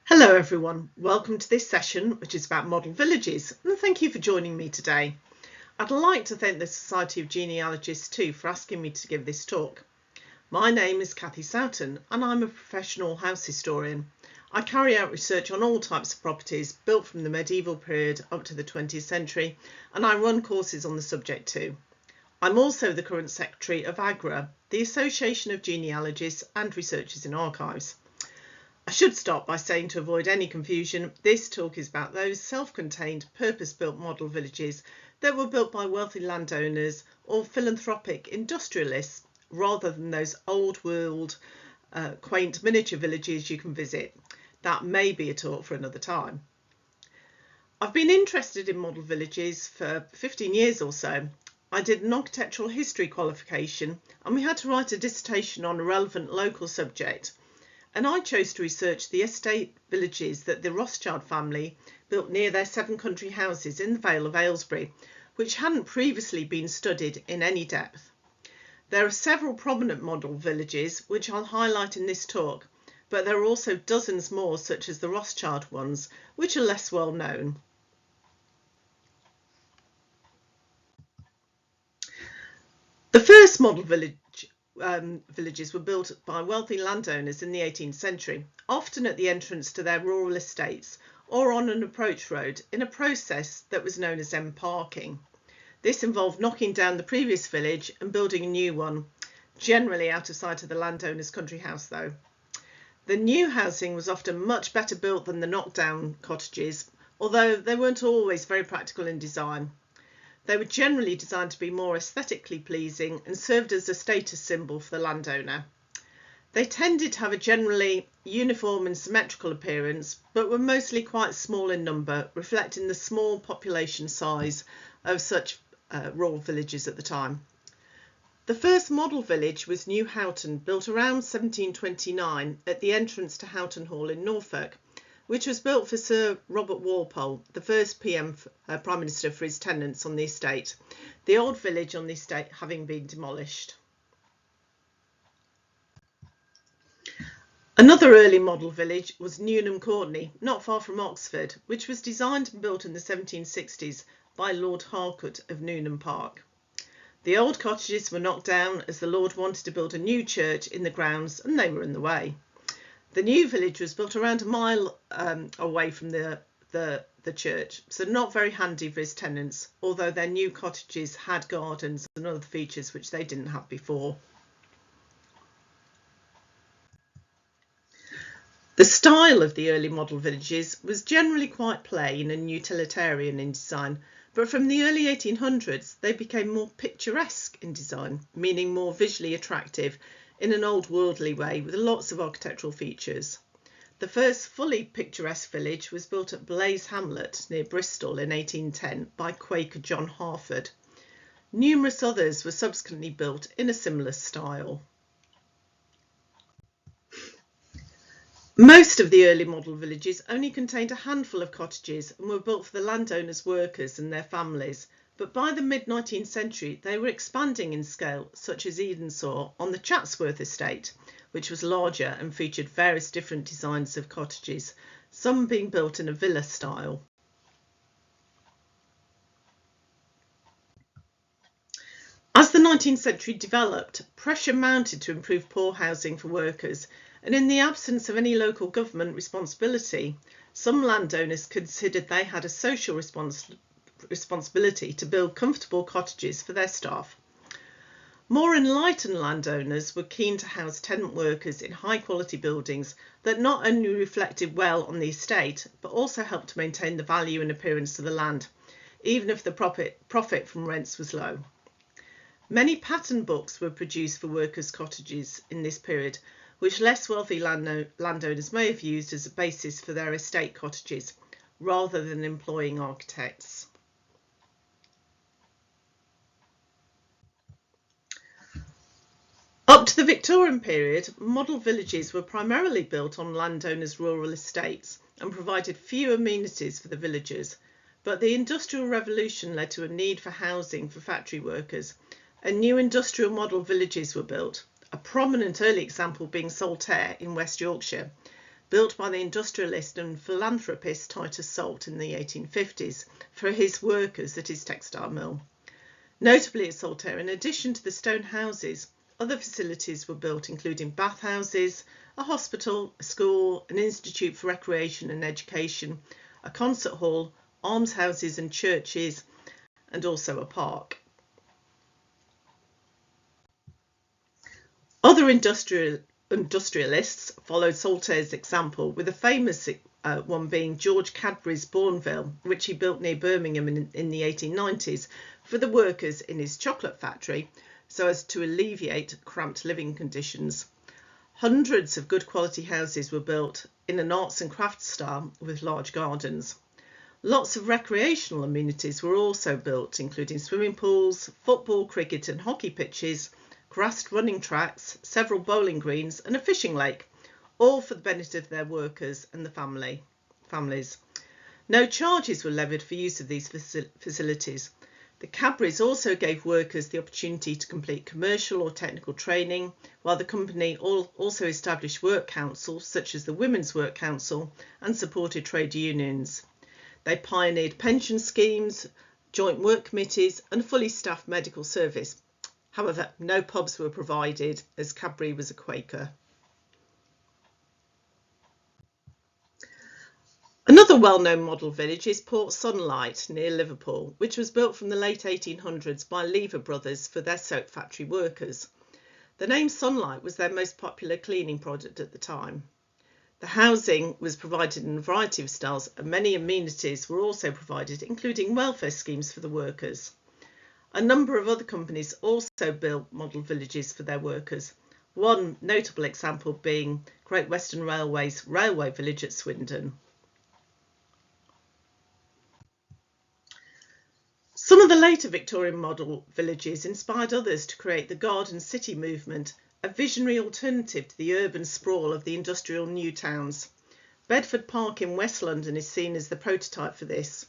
Hello everyone, welcome to this session which is about model villages, and thank you for joining me today. I'd like to thank the Society of Genealogists too for asking me to give this talk. My name is Cathy Soughton and I'm a professional house historian. I carry out research on all types of properties built from the medieval period up to the 20th century, and I run courses on the subject too. I'm also the current secretary of AGRA, the Association of Genealogists and Researchers in Archives. I should start by saying, to avoid any confusion, this talk is about those self-contained, purpose-built model villages that were built by wealthy landowners or philanthropic industrialists, rather than those old-world, quaint miniature villages you can visit. That may be a talk for another time. I've been interested in model villages for 15 years or so. I did an architectural history qualification and we had to write a dissertation on a relevant local subject. And I chose to research the estate villages that the Rothschild family built near their 7 country houses in the Vale of Aylesbury, which hadn't previously been studied in any depth. There are several prominent model villages which I'll highlight in this talk, but there are also dozens more, such as the Rothschild ones, which are less well known. The first model villages were built by wealthy landowners in the 18th century, often at the entrance to their rural estates or on an approach road, in a process that was known as emparking. This involved knocking down the previous village and building a new one, generally out of sight of the landowner's country house though. The new housing was often much better built than the knockdown cottages, although they weren't always very practical in design. They were generally designed to be more aesthetically pleasing and served as a status symbol for the landowner. They tended to have a generally uniform and symmetrical appearance, but were mostly quite small in number, reflecting the small population size of such rural villages at the time. The first model village was New Houghton, built around 1729 at the entrance to Houghton Hall in Norfolk, which was built for Sir Robert Walpole, the first Prime Minister for his tenants on the estate, the old village on the estate having been demolished. Another early model village was Newnham Courtenay, not far from Oxford, which was designed and built in the 1760s by Lord Harcourt of Newnham Park. The old cottages were knocked down as the Lord wanted to build a new church in the grounds and they were in the way. The new village was built around a mile away from the church, so not very handy for his tenants, although their new cottages had gardens and other features which they didn't have before. The style of the early model villages was generally quite plain and utilitarian in design, but from the early 1800s they became more picturesque in design, meaning more visually attractive in an old worldly way with lots of architectural features. The first fully picturesque village was built at Blaise Hamlet near Bristol in 1810 by Quaker John Harford. Numerous others were subsequently built in a similar style. Most of the early model villages only contained a handful of cottages and were built for the landowners' workers and their families, but by the mid-19th century they were expanding in scale, such as Edenshaw on the Chatsworth estate, which was larger and featured various different designs of cottages, some being built in a villa style. As the 19th century developed, pressure mounted to improve poor housing for workers, and in the absence of any local government responsibility, some landowners considered they had a social responsibility to build comfortable cottages for their staff. More enlightened landowners were keen to house tenant workers in high quality buildings that not only reflected well on the estate, but also helped to maintain the value and appearance of the land, even if the profit from rents was low. Many pattern books were produced for workers' cottages in this period, which less wealthy landowners may have used as a basis for their estate cottages, rather than employing architects. Up to the Victorian period, model villages were primarily built on landowners' rural estates and provided few amenities for the villagers, but the Industrial Revolution led to a need for housing for factory workers, and new industrial model villages were built, a prominent early example being Saltaire in West Yorkshire. built by the industrialist and philanthropist Cathy Soughton in the 1850s for his workers at his textile mill. Notably at Saltaire, in addition to the stone houses, other facilities were built, including bathhouses, a hospital, a school, an institute for recreation and education, a concert hall, almshouses and churches, and also a park. Other industrialists followed Saltaire's example, with a famous one being George Cadbury's Bourneville, which he built near Birmingham in the 1890s for the workers in his chocolate factory, so as to alleviate cramped living conditions. Hundreds of good quality houses were built in an arts and crafts style with large gardens. Lots of recreational amenities were also built, including swimming pools, football, cricket and hockey pitches, grassed running tracks, several bowling greens and a fishing lake, all for the benefit of their workers and the families. No charges were levied for use of these facilities. The Cadburys also gave workers the opportunity to complete commercial or technical training, while the company also established work councils such as the Women's Work Council and supported trade unions. They pioneered pension schemes, joint work committees and a fully staffed medical service. However, no pubs were provided as Cadbury was a Quaker. Another well-known model village is Port Sunlight near Liverpool, which was built from the late 1800s by Lever Brothers for their soap factory workers. The name Sunlight was their most popular cleaning product at the time. The housing was provided in a variety of styles and many amenities were also provided, including welfare schemes for the workers. A number of other companies also built model villages for their workers, one notable example being Great Western Railway's Railway Village at Swindon. Some of the later Victorian model villages inspired others to create the Garden City movement, a visionary alternative to the urban sprawl of the industrial new towns. Bedford Park in West London is seen as the prototype for this.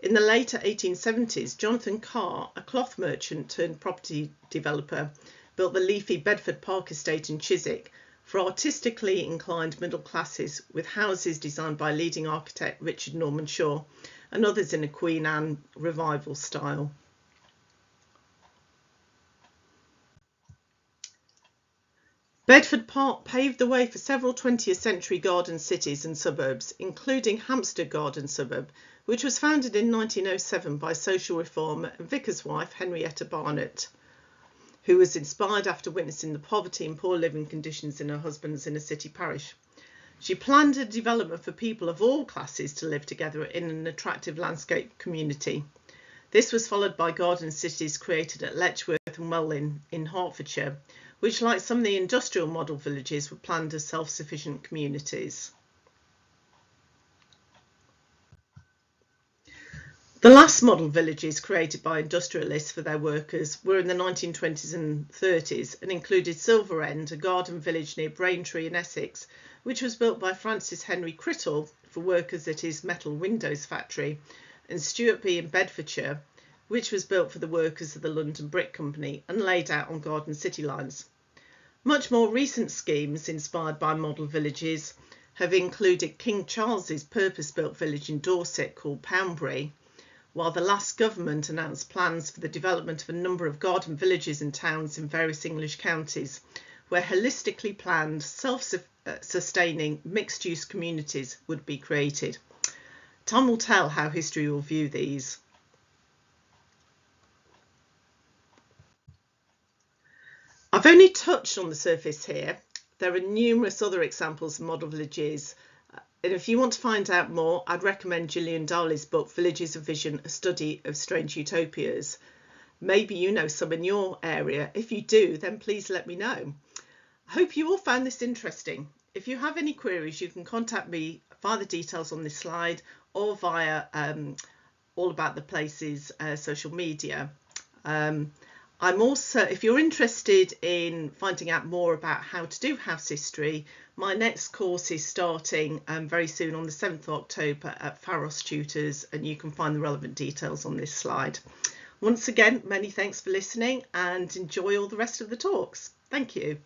In the later 1870s, Jonathan Carr, a cloth merchant turned property developer, built the leafy Bedford Park estate in Chiswick for artistically inclined middle classes, with houses designed by leading architect Richard Norman Shaw and others in a Queen Anne revival style. Bedford Park paved the way for several 20th century garden cities and suburbs, including Hampstead Garden Suburb, which was founded in 1907 by social reformer and vicar's wife Henrietta Barnett, who was inspired after witnessing the poverty and poor living conditions in her husband's inner city parish. She planned a development for people of all classes to live together in an attractive landscape community. This was followed by garden cities created at Letchworth and Welwyn in Hertfordshire, which, like some of the industrial model villages, were planned as self-sufficient communities. The last model villages created by industrialists for their workers were in the 1920s and 30s and included Silver End, a garden village near Braintree in Essex, which was built by Francis Henry Crittall for workers at his metal windows factory, and Stuartby in Bedfordshire, which was built for the workers of the London Brick Company and laid out on Garden City lines. Much more recent schemes inspired by model villages have included King Charles's purpose-built village in Dorset called Poundbury, while the last government announced plans for the development of a number of garden villages and towns in various English counties, where holistically planned, self-sustaining, mixed-use communities would be created. Time will tell how history will view these. I've only touched on the surface here. There are numerous other examples of model villages, and if you want to find out more, I'd recommend Gillian Dowley's book Villages of Vision, A Study of Strange Utopias. Maybe you know some in your area. If you do, then please let me know. I hope you all found this interesting. If you have any queries, you can contact me via the details on this slide or via All About the Places social media. I'm also, if you're interested in finding out more about how to do house history, my next course is starting very soon on the 7th of October at Pharos Tutors, and you can find the relevant details on this slide. Once again, many thanks for listening and enjoy all the rest of the talks. Thank you.